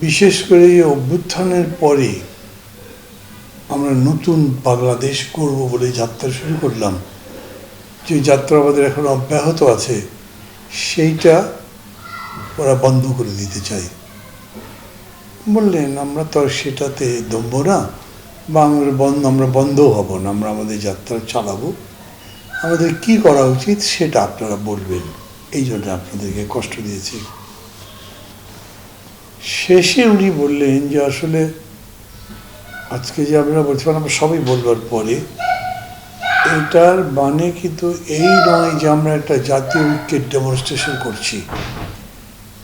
বিশেষ করে এই অভ্যুত্থানের পরে আমরা নতুন বাংলাদেশ করব বলে যাত্রা শুরু করলাম, যে যাত্রা আমাদের এখন অব্যাহত আছে, সেইটা ওরা বন্ধ করে দিতে চায়। বললেন আমরা তো আর সেটাতে দমব না, বা আমরা বন্ধ হব না, আমরা আমাদের যাত্রা চালাবো, আমাদের কি করা উচিত সেটা আপনারা বলবেন, এই জন্য আপনাদেরকে কষ্ট দিয়েছি। শেষে উনি বললেন যে আসলে আজকে যে আমরা বলছিলাম আমরা সবাই বলবার পরে, এটার মানে কিন্তু এই নয় যে আমরা একটা জাতীয় ঐক্যের ডেমনস্ট্রেশন করছি,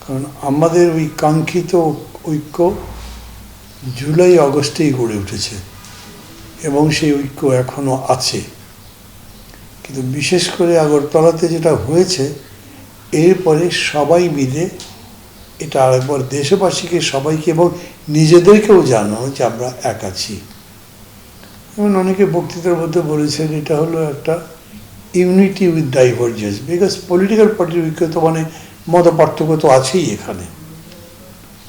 কারণ আমাদের ওই কাঙ্ক্ষিত ঐক্য জুলাই আগস্টেই গড়ে উঠেছে এবং সেই ঐক্য এখনো আছে। কিন্তু বিশেষ করে আগরতলাতে যেটা হয়েছে, এরপরে সবাই মিলে এটা আরেকবার দেশবাসীকে, সবাইকে এবং নিজেদেরকেও জানানো যে আমরা এক আছি। এবং অনেকে বক্তৃতার মধ্যে বলেছেন এটা হলো একটা unity with divergence, because political পার্টির ঐক্য তো মানে মত পার্থক্য তো আছেই এখানে,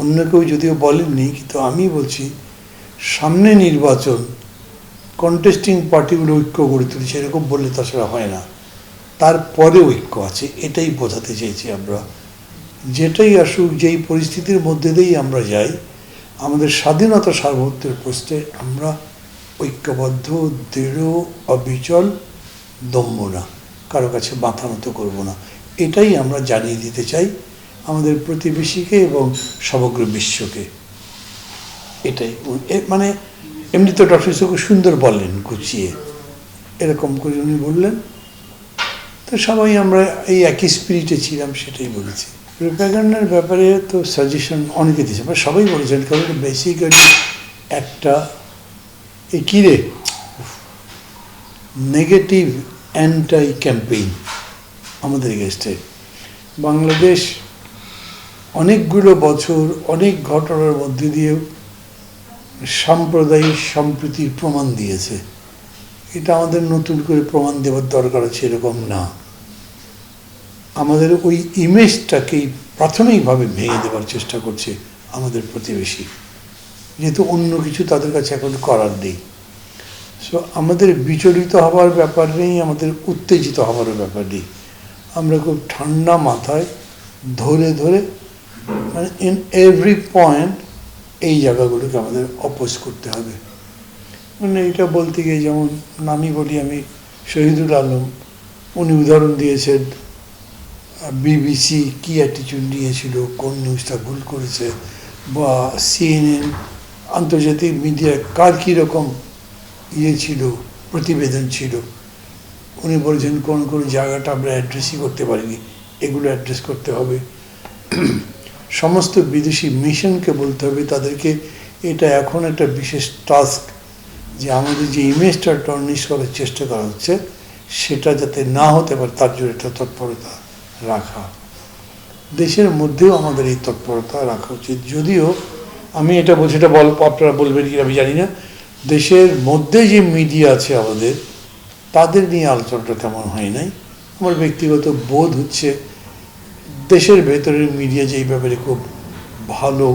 অন্য কেউ যদিও বলেননি, কিন্তু আমি বলছি সামনে নির্বাচন, কন্টেস্টিং পার্টিগুলো ঐক্য গড়ে তুলেছে এরকম বললে তাছাড়া হয় না, তারপরে ঐক্য আছে, এটাই বোঝাতে চেয়েছি আমরা। যেটাই আসুক, যেই পরিস্থিতির মধ্যে দিয়েই আমরা যাই, আমাদের স্বাধীনতা সার্বভৌমত্বের প্রশ্নে আমরা ঐক্যবদ্ধ, দৃঢ়, অবিচল, দম্ভ না, কারো কাছে মাথা নত করবো না, এটাই আমরা জানিয়ে দিতে চাই আমাদের প্রতিবেশীকে এবং সমগ্র বিশ্বকে। এটাই মানে এমনি তো ডক্টর ইউসুফ সুন্দর বললেন গুছিয়ে, এরকম করে উনি বললেন, তো সবাই আমরা এই একই স্পিরিটে ছিলাম, সেটাই বলেছি। প্রোপাগান্ডার ব্যাপারে তো সাজেশন অনেকে দিয়েছে, সবাই বলেছেন, কারণ বেসিক্যালি একটা কিরে নেগেটিভ অ্যান্টাই ক্যাম্পেইন আমাদের এগেস্টে। বাংলাদেশ অনেকগুলো বছর অনেক ঘটনার মধ্যে দিয়েও সাম্প্রদায়িক সম্প্রীতির প্রমাণ দিয়েছে, এটা আমাদের নতুন করে প্রমাণ দেওয়ার দরকার আছে এরকম না। আমাদের ওই ইমেজটাকেই প্রাথমিকভাবে ভেঙে দেওয়ার চেষ্টা করছে আমাদের প্রতিবেশী, যেহেতু অন্য কিছু তাদের কাছে এখন করার নেই। সো আমাদের বিচলিত হওয়ার ব্যাপার নেই, আমাদের উত্তেজিত হওয়ার ব্যাপার নেই, আমরা খুব ঠান্ডা মাথায় ধরে ধরে মানে ইন এভরি পয়েন্ট এই জায়গাগুলোকে আমাদের অপোজ করতে হবে। মানে এটা বলতে গিয়ে যেমন নামই বলি আমি, শহীদুল আলম, উনি উদাহরণ দিয়েছেন বিবিসি কী অ্যাটিটিউড নিয়েছিল, কোন নিউজটা ভুল করেছে, বা সিএনএন আন্তর্জাতিক মিডিয়ায় কার কীরকম ছিল, প্রতিবেদন ছিল। উনি বলেছেন কোন কোন জায়গাটা আমরা অ্যাড্রেসই করতে পারিনি, এগুলো অ্যাড্রেস করতে হবে। সমস্ত বিদেশি মিশনকে বলতে হবে তাদেরকে এটা এখন একটা বিশেষ টাস্ক, যে আমাদের যে ইমেজটা টর্নিশ করার চেষ্টা করা হচ্ছে সেটা যাতে না হতে পারে তার জন্য একটা তৎপরতা রাখা। দেশের মধ্যেও আমাদের এই তৎপরতা রাখা উচিত। যদিও আমি এটা বলছি, এটা আপনারা বলবেন কি আমি জানি না, দেশের মধ্যে যে মিডিয়া আছে আমাদের, তাদের নিয়ে আলোচনাটা তেমন হয় নাই। আমার ব্যক্তিগত বোধ হচ্ছে দেশের ভেতরের মিডিয়া যে এই ব্যাপারে খুব ভালো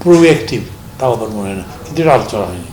প্রোঅ্যাক্টিভ, তাও আমার মনে হয় না, কিন্তু এটা আলোচনা হয়নি।